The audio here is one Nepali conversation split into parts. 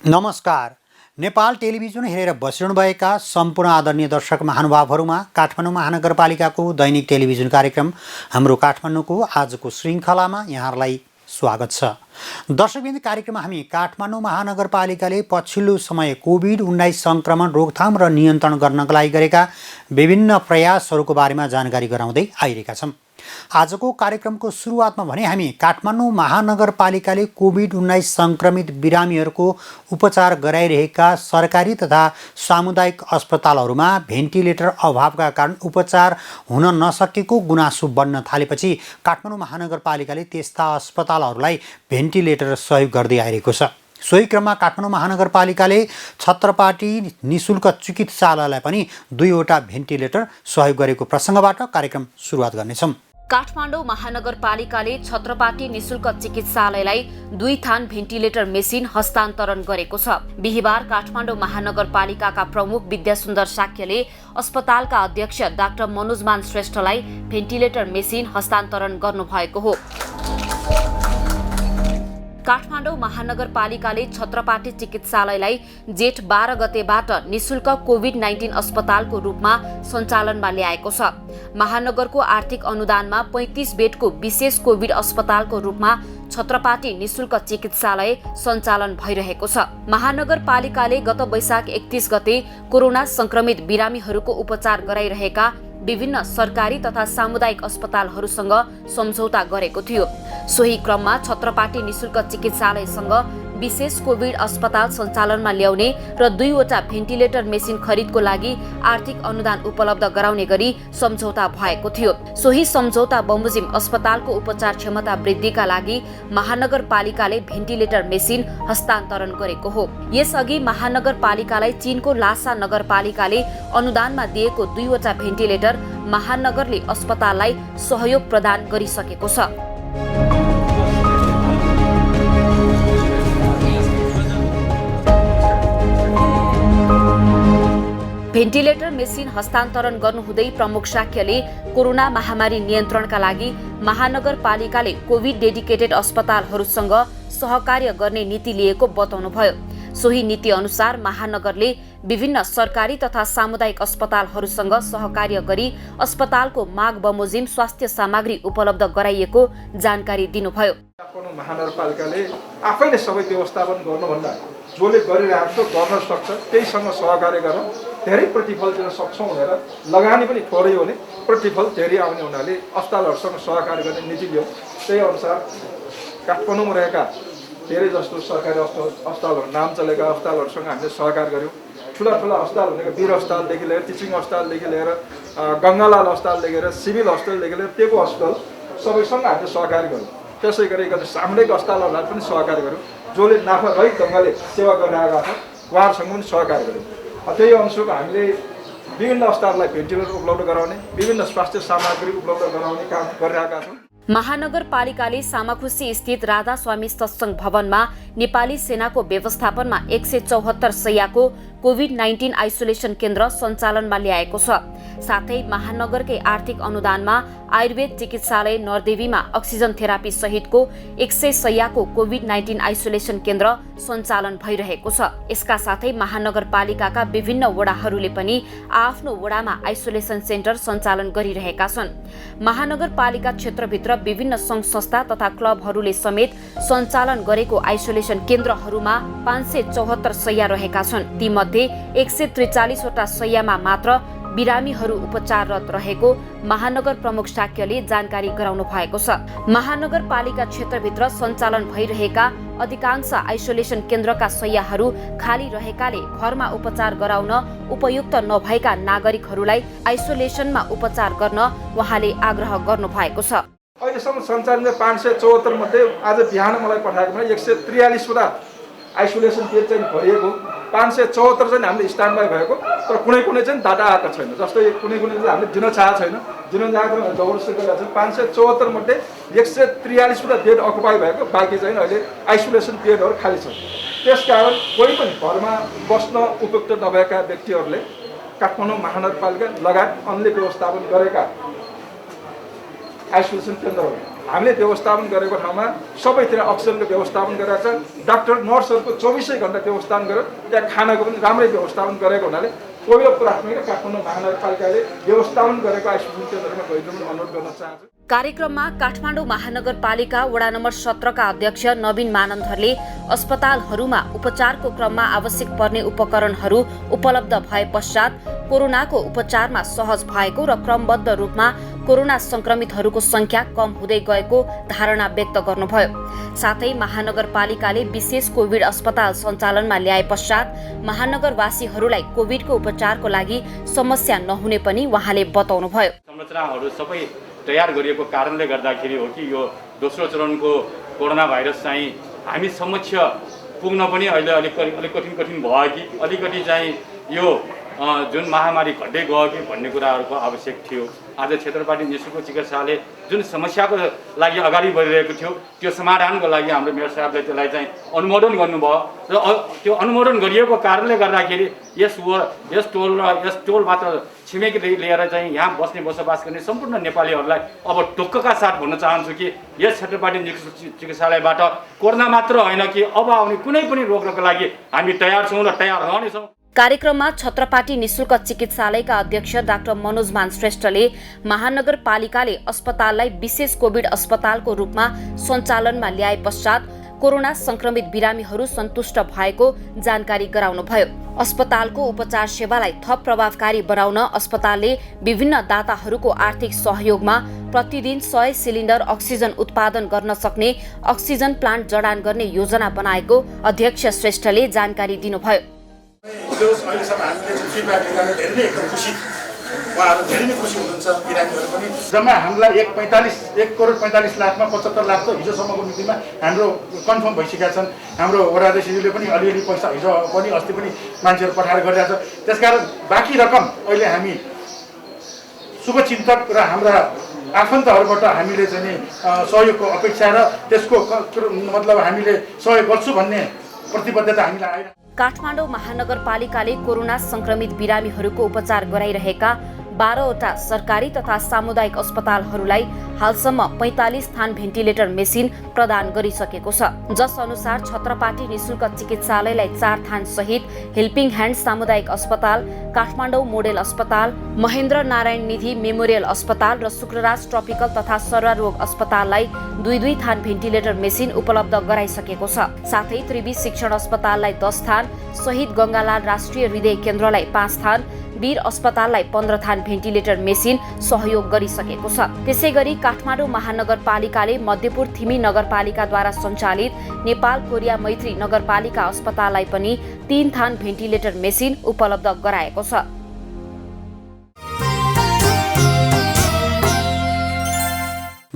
नमस्कार। नेपाल टेलिभिजन हेरेर बसिरहनुभएका सम्पूर्ण आदरणीय दर्शक महानुभावहरूमा काठमाडौँ महानगरपालिकाको दैनिक टेलिभिजन कार्यक्रम हाम्रो काठमाडौँको आजको श्रृङ्खलामा यहाँहरूलाई स्वागत छ। दर्शकवृन्द, कार्यक्रममा हामी काठमाडौँ महानगरपालिकाले पछिल्लो समय कोभिड-19 सङ्क्रमण रोकथाम र नियन्त्रण गर्नका लागि गरेका विभिन्न प्रयासहरूको बारेमा जानकारी गराउँदै आइरहेका छौँ। आजको कार्यक्रमको सुरुवातमा भने हामी काठमाडौँ महानगरपालिकाले कोभिड-19 सङ्क्रमित बिरामीहरूको उपचार गराइरहेका सरकारी तथा सामुदायिक अस्पतालहरूमा भेन्टिलेटर अभावका कारण उपचार हुन नसकेको गुनासो बढ्न थालेपछि काठमाडौँ महानगरपालिकाले त्यस्ता अस्पतालहरूलाई भेन्टिलेटर सहयोग गर्दै आइरहेको छ। सोही क्रममा काठमाडौँ महानगरपालिकाले छत्रपाटी निशुल्क चिकित्सालयलाई पनि 2वटा भेन्टिलेटर सहयोग गरेको प्रसङ्गबाट कार्यक्रम सुरुवात गर्नेछौँ। काठमाडौँ महानगरपालिकाले छत्रपाटी निशुल्क चिकित्सालयलाई 2 थान भेन्टिलेटर मेसिन हस्तान्तरण गरेको छ। बिहिबार काठमाडौँ महानगरपालिकाका प्रमुख विद्यासुन्दर साक्यले अस्पतालका अध्यक्ष डाक्टर मनोजमान श्रेष्ठलाई भेन्टिलेटर मेसिन हस्तान्तरण गर्नुभएको हो। काठमाडौँ महानगरपालिकाले छत्रपाटी चिकित्सालयलाई जेठ 12 गतेबाट निशुल्क कोभिड-19 अस्पतालको रूपमा सञ्चालनमा ल्याएको छ। महानगरको आर्थिक अनुदानमा 35 बेडको विशेष कोभिड अस्पतालको रूपमा छत्रपाटी निशुल्क चिकित्सालय सञ्चालन भइरहेको छ। महानगरपालिकाले गत वैशाख 31 गते कोरोना संक्रमित बिरामीहरूको उपचार गराइरहेका विभिन्न सरकारी तथा सामुदायिक अस्पतालहरूसँग सम्झौता गरेको थियो। सोही क्रममा छत्रपाटी निशुल्क चिकित्सालयसँग विशेष कोभिड अस्पताल सञ्चालनमा ल्याउने र 2वटा भेन्टिलेटर मेसिन खरिदको लागि आर्थिक अनुदान उपलब्ध गराउने गरी सम्झौता भएको थियो। सोही सम्झौता बमोजिम अस्पतालको उपचार क्षमता वृद्धिका लागि महानगरपालिकाले भेन्टिलेटर मेसिन हस्तान्तरण गरेको हो। यसअघि महानगरपालिकालाई चीनको लासा नगरपालिकाले अनुदानमा दिएको 2वटा भेन्टिलेटर महानगरले अस्पताललाई सहयोग प्रदान गरिसकेको छ। भेन्टिलेटर मेसिन हस्तान्तरण गर्नुहुँदै प्रमुख साक्यले कोरोना महामारी नियन्त्रणका लागि महानगरपालिकाले कोभिड डेडिकेटेड अस्पतालहरूसँग सहकार्य गर्ने नीति लिएको बताउनुभयो। सोही नीति अनुसार महानगरले विभिन्न सरकारी तथा सामुदायिक अस्पतालहरूसँग सहकार्य गरी अस्पतालको माग बमोजिम स्वास्थ्य सामग्री उपलब्ध गराइएको जानकारी दिनुभयो। काठमाडौँ महानगरपालिकाले आफैले सबै व्यवस्थापन गर्नुभन्दा जसले गरिरहेको छ गर्न सक्छ त्यहीसँग सहकार्य गरेर धेरै प्रतिफल दिन सक्छौँ भनेर लगानी पनि थोरै हो भने प्रतिफल धेरै आउने हुनाले अस्पतालहरूसँग सहकार्य गर्ने नीति लियौँ। त्यही अनुसार काठमाडौँमा रहेका धेरै जस्तो सरकारी अस्पतालहरू नाम चलेका अस्पतालहरूसँग हामीले सहकार्य गऱ्यौँ। ठुला अस्पताल भनेको वीर अस्पतालदेखि लिएर टिचिङ अस्पतालदेखि लिएर गङ्गालाल अस्पतालदेखि लिएर सिभिल हस्पिटलदेखि लिएर टेको हस्पिटल सबैसँग हामीले सहकार्य गऱ्यौँ। त्यसै गरी सामुदायिक अस्पतालहरूलाई पनि सहकार्य गऱ्यौँ। जसले नाफा रहित ढङ्गले सेवा गरिरहेका छन् उहाँहरूसँग पनि सहकार्य गऱ्यौँ। त्यही अनुसार हामीले विभिन्न अस्पताललाई भेन्टिलेटर उपलब्ध गराउने, विभिन्न स्वास्थ्य सामग्री उपलब्ध गराउने काम गरिरहेका छौँ। महानगरपालिकाले सामाखुसी स्थित राधा स्वामी सत्सङ्ग भवनमा नेपाली सेनाको व्यवस्थापनमा 174 शय्याको कोभिड-19 आइसोलेसन केन्द्र सञ्चालनमा ल्याएको छ। साथै महानगरकै आर्थिक अनुदानमा आयुर्वेद चिकित्सालय नरदेवीमा अक्सिजन थेरापी सहितको 100 शय्याको कोभिड-19 आइसोलेसन केन्द्र सञ्चालन भइरहेको छ। यसका साथै महानगरपालिकाका विभिन्न वडाहरूले पनि आफ्नो वडामा आइसोलेसन सेन्टर सञ्चालन गरिरहेका छन्। महानगरपालिका क्षेत्रभित्र विभिन्न सङ्घ संस्था तथा क्लबहरूले समेत सञ्चालन गरेको आइसोलेसन केन्द्रहरूमा 574 शय्या रहेका छन्। तीमध्ये 143 वटा शय्यामा मात्र बिरामीहरू उपचाररत रहेको महानगर प्रमुख साक्यले जानकारी गराउनु भएको छ। महानगरपालिका क्षेत्रभित्र सञ्चालन भइरहेका अधिकांश आइसोलेसन केन्द्रका शय्याहरू खाली रहेकाले घरमा उपचार गराउन उपयुक्त नभएका नागरिकहरूलाई आइसोलेसनमा उपचार गर्न उहाँले आग्रह गर्नु भएको छ। अहिलेसम्म सञ्चालन 574 मध्ये आज बिहान मलाई पठाएकोमा 143 वटा आइसोलेसन बेड चाहिँ भरिएको, 574 चाहिँ हामीले स्ट्यान्ड बाई भएको, तर कुनै चाहिँ डाटा आएको छैन। जस्तै कुनै चाहिँ हामीले दिन चाहेको छैन, दिन चाहेको जबरजस्ती गरिरहेको छ। 574 मध्ये 143 वटा बेड अकुपाई भएको, बाँकी चाहिँ अहिले आइसोलेसन बेडहरू खाली छन्। त्यसकारण कोही पनि घरमा बस्न उपयुक्त नभएका व्यक्तिहरूले काठमाडौँ महानगरपालिका लगायत अन्य व्यवस्थापन गरेका आइसोलेसन केन्द्रहरू हामीले व्यवस्थापन गरेको ठाउँमा सबैतिर अक्सिजनको व्यवस्थापन गरेर छ। डाक्टर नर्सहरूको 24 घण्टा व्यवस्थापन गरेर त्यहाँ खानाको पनि राम्रै व्यवस्थापन गरेको हुनाले पहिलो प्राथमिकता काठमाडौँ महानगरपालिकाले व्यवस्थापन गरेको आइसोलेसन केन्द्रमा गइदिनु अनुरोध गर्न चाहन्छु। कार्यक्रममा काठमाडौँ महानगरपालिका वडा नम्बर 17 का अध्यक्ष नवीन मानन्धरले अस्पतालहरूमा उपचारको क्रममा आवश्यक पर्ने उपकरणहरू उपलब्ध भए पश्चात कोरोनाको उपचारमा सहज भएको र क्रमबद्ध रूपमा कोरोना संक्रमितहरूको संख्या कम हुँदै गएको धारणा व्यक्त गर्नुभयो। साथै महानगरपालिकाले विशेष कोभिड अस्पताल सञ्चालनमा ल्याए पश्चात महानगरवासीहरूलाई कोभिडको उपचारको लागि समस्या नहुने पनि उहाँले बताउनुभयो। संरचनाहरू सबै तयार गरिएको कारणले गर्दाखेरि हो कि यो दोस्रो चरणको कोरोना भाइरस चाहिँ हामी समक्ष पुग्न पनि अहिले अलिक कठिन भयो कि अलिकति चाहिँ यो जुन महामारी घट्दै गयो कि भन्ने कुराहरूको आवश्यक थियो। आज क्षेत्रपाटी निःशुल्क चिकित्सालय जुन समस्याको लागि अगाडि बढिरहेको थियो त्यो समाधानको लागि हाम्रो मेयर साहबले त्यसलाई चाहिँ अनुमोदन गर्नुभयो र त्यो अनुमोदन गरिएको कारणले गर्दाखेरि यस टोलबाट छिमेकी लिएर चाहिँ यहाँ बस्ने बसोबास गर्ने सम्पूर्ण नेपालीहरूलाई अब टोक्कका साथ भन्न चाहन्छु कि यस क्षेत्रपाटी निःशुल्क चिकित्सालयबाट कोरोना मात्र होइन कि अब आउने कुनै पनि रोक्नको लागि हामी तयार छौँ र तयार रहनेछौँ। कार्यक्रममा छत्रपाटी निःशुल्क चिकित्सालयका अध्यक्ष डाक्टर मनोजमान श्रेष्ठले महानगरपालिकाले अस्पताललाई विशेष कोभिड अस्पतालको रूपमा सञ्चालनमा ल्याए पश्चात कोरोना संक्रमित बिरामीहरू सन्तुष्ट भएको जानकारी गराउनुभयो। अस्पतालको उपचार सेवालाई थप प्रभावकारी बनाउन अस्पतालले विभिन्न दाताहरूको आर्थिक सहयोगमा प्रतिदिन 100 सिलिन्डर अक्सिजन उत्पादन गर्न सक्ने अक्सिजन प्लान्ट जडान गर्ने योजना बनाएको अध्यक्ष श्रेष्ठले जानकारी दिनुभयो। अहिलेसम्म हामीले फिडब्याक दिँदा धेरै नै एकदम खुसी, उहाँहरू धेरै नै खुसी हुनुहुन्छ। बिरामीहरू पनि जम्मा हामीलाई 1,45,00,000मा 75 लाख त हिजोसम्मको मितिमा हाम्रो कन्फर्म भइसकेका छन्। हाम्रो वडाध्यक्षज्यूले पनि अलिअलि पैसा हिजो पनि अस्ति पनि मान्छेहरू पठाएर गरिरहेको छ। त्यसकारण बाँकी रकम अहिले हामी शुभचिन्तक र हाम्रा आफन्तहरूबाट हामीले चाहिँ सहयोगको अपेक्षा र त्यसको मतलब हामीले सहयोग गर्छु भन्ने प्रतिबद्धता हामीलाई आइरहेको छ। काठमाडौँ महानगरपालिकाले कोरोना संक्रमित बिरामीहरूको उपचार गराइरहेका 12वटा सरकारी तथा सामुदायिक अस्पतालहरूलाई हालसम्म 45 थान भेन्टिलेटर मेसिन प्रदान गरिसकेको छ, जस अनुसार छत्रपाटी निःशुल्क चिकित्सालयलाई 4 थान सहित हेल्पिङ ह्यान्ड सामुदायिक अस्पताल, काठमाडौँ मोडेल अस्पताल, महेन्द्र नारायण निधि मेमोरियल अस्पताल र शुक्रराज ट्रपिकल तथा सर्वरोग अस्पताललाई 2-2 थान भेन्टिलेटर मेसिन उपलब्ध गराइसकेको छ। साथै त्रिवी शिक्षण अस्पताललाई 10 थान, शहीद गङ्गालाल राष्ट्रिय हृदय केन्द्रलाई 5 थान, वीर अस्पताललाई 15 थान भेन्टिलेटर मेसिन सहयोग गरिसकेको छ। त्यसैगरी काठमाडौँ महानगरपालिकाले मध्यपुर थिमी नगरपालिकाद्वारा सञ्चालित नेपाल कोरिया मैत्री नगरपालिका अस्पताललाई पनि 3 थान भेन्टिलेटर मेसिन उपलब्ध गराएको छ।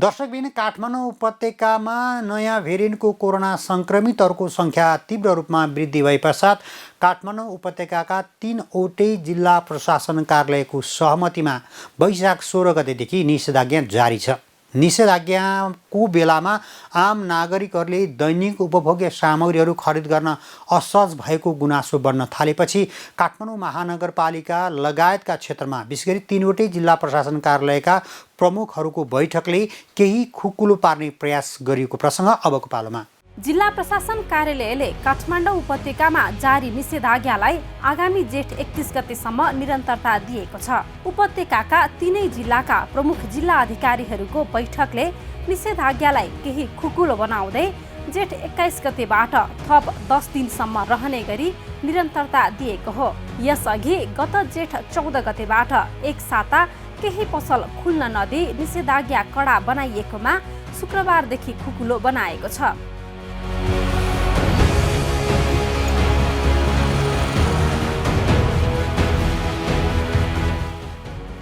दर्शकबिन काठमाडौँ उपत्यकामा नयाँ भेरिएन्टको कोरोना संक्रमितहरूको संख्या तीव्र रूपमा वृद्धि भए पश्चात काठमाडौँ उपत्यकाका 3वटै जिल्ला प्रशासन कार्यालयको सहमतिमा वैशाख 16 गतेदेखि निषेधाज्ञा जारी छ। निषेधाज्ञाको बेलामा आम नागरिकहरूले दैनिक उपभोग्य सामग्रीहरू खरिद गर्न असहज भएको गुनासो बढ्न थालेपछि काठमाडौँ महानगरपालिका लगायतका क्षेत्रमा विशेष गरी 3वटै जिल्ला प्रशासन कार्यालयका प्रमुखहरूको बैठकले केही खुकुलो पार्ने प्रयास गरिएको प्रसङ्ग अबको पालोमा। जिल्ला प्रशासन कार्यालयले काठमाडौँ उपत्यकामा जारी निषेधाज्ञालाई आगामी जेठ 31 गतेसम्म निरन्तरता दिएको छ। उपत्यकाका 3 जिल्लाका प्रमुख जिल्ला अधिकारीहरूको बैठकले निषेधाज्ञालाई केही खुकुलो बनाउँदै जेठ 21 गतेबाट थप 10 दिनसम्म रहने गरी निरन्तरता दिएको हो। यसअघि गत जेठ 14 गतेबाट एक साता केही पसल खुल्न नदिई निषेधाज्ञा कडा बनाइएकोमा शुक्रबारदेखि खुकुलो बनाएको छ।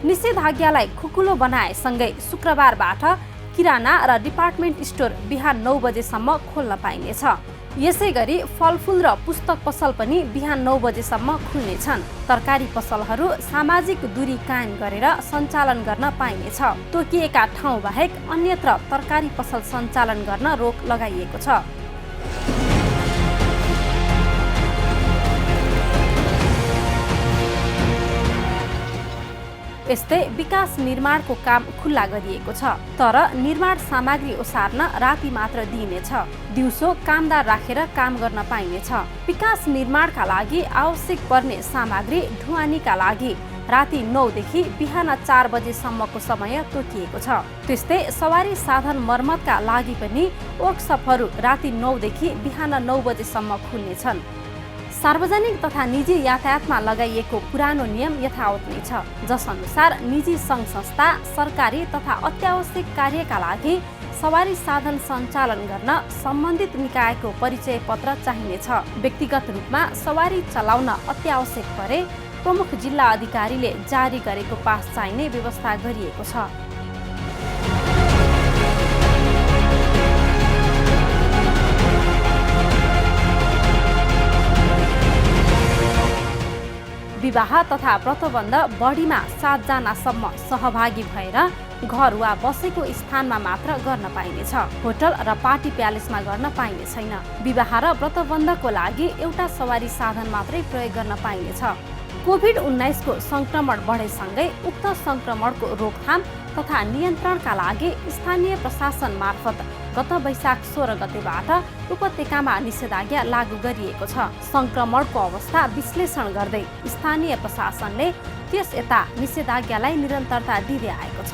निषेधाज्ञालाई खुकुलो बनाएसँगै शुक्रबारबाट किराना र डिपार्टमेन्ट स्टोर बिहान 9 बजेसम्म खोल्न पाइनेछ। यसैगरी फलफुल र पुस्तक पसल पनि बिहान 9 बजेसम्म खुल्नेछन्। तरकारी पसलहरू सामाजिक दूरी कायम गरेर सञ्चालन गर्न पाइनेछ। तोकिएका ठाउँ बाहेक अन्यत्र तरकारी पसल सञ्चालन गर्न रोक लगाइएको छ। यस्तै विकास निर्माणको काम खुल्ला गरिएको छ, तर निर्माण सामग्री ओसार्न राति मात्र दिइनेछ। दिउँसो कामदार राखेर काम गर्न पाइनेछ। विकास निर्माणका लागि आवश्यक पर्ने सामग्री ढुवानीका लागि राति 9 देखि बिहान 4 बजेसम्मको समय तोकिएको छ। त्यस्तै सवारी साधन मर्मतका लागि पनि वर्कसपहरू राति 9 देखि बिहान 9 बजेसम्म खुल्नेछन्। सार्वजनिक तथा निजी यातायातमा लगाइएको पुरानो नियम यथावत नै छ, जसअनुसार निजी सङ्घ संस्था, सरकारी तथा अत्यावश्यक कार्यका लागि सवारी साधन सञ्चालन गर्न सम्बन्धित निकायको परिचय पत्र चाहिनेछ। व्यक्तिगत रूपमा सवारी चलाउन अत्यावश्यक परे प्रमुख जिल्ला अधिकारीले जारी गरेको पास चाहिने व्यवस्था गरिएको छ। विवाह तथा व्रतबन्ध बढीमा 7 जनासम्म सहभागी भएर घर वा बसेको स्थानमा मात्र गर्न पाइनेछ। होटल र पार्टी प्यालेसमा गर्न पाइने छैन। विवाह र व्रतबन्धको लागि एउटा सवारी साधन मात्रै प्रयोग गर्न पाइनेछ। कोभिड-19 को संक्रमण बढेसँगै उक्त संक्रमणको रोकथाम तथा नियन्त्रणका लागि स्थानीय प्रशासन मार्फत गत वैशाख 16 गतेबाट उपत्यकामा निषेधाज्ञा लागू गरिएको छ। संक्रमणको अवस्था विश्लेषण गर्दै स्थानीय प्रशासनले त्यस यता निषेधाज्ञालाई निरन्तरता दिँदै आएको छ।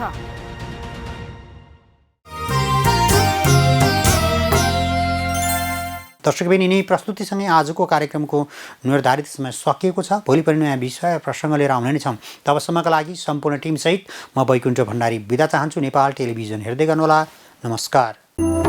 दर्शकबिन यिनी प्रस्तुतिसँगै आजको कार्यक्रमको निर्धारित समय सकिएको छ। भोलि पनि नयाँ विषय प्रसङ्ग लिएर आउने नै छौँ। तबसम्मका लागि सम्पूर्ण टिमसहित म वैकुण्ठ भण्डारी बिदा चाहन्छु। नेपाल टेलिभिजन हेर्दै गर्नुहोला। नमस्कार।